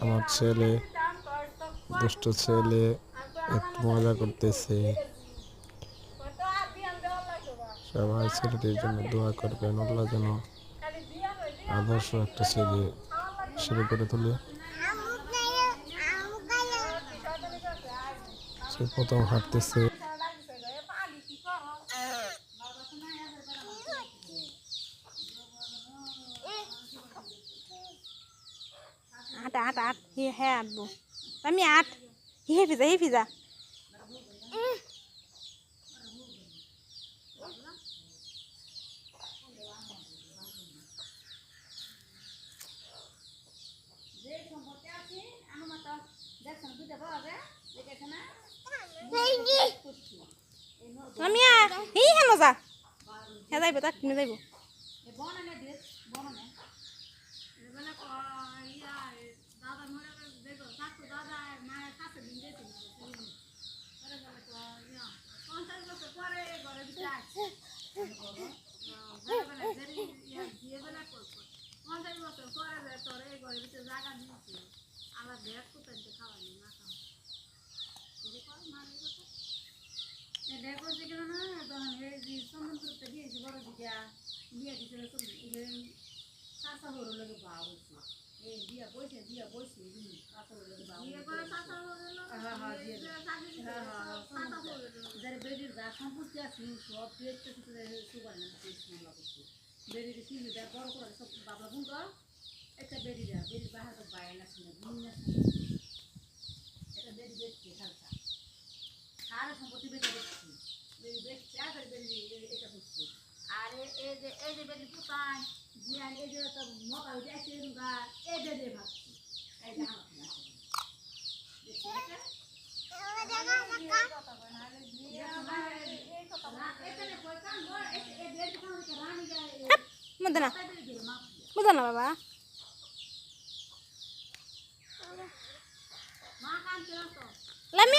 আমার ছেলে দুষ্ট ছেলে একটু মজা করতেছে। সবাই ছেলেটির জন্য দোয়া করবেন, আল্লাহ যেন আদর্শ একটা ছেলে হিসেবে করে তুলে। সে প্রথম হাঁটতেছে। আট আট আট হ্যাঁ আটবো আমি আট হে ফিজা আমি হি হেন যা হে যাইব তাক কিনে যাইব Mudana baba lami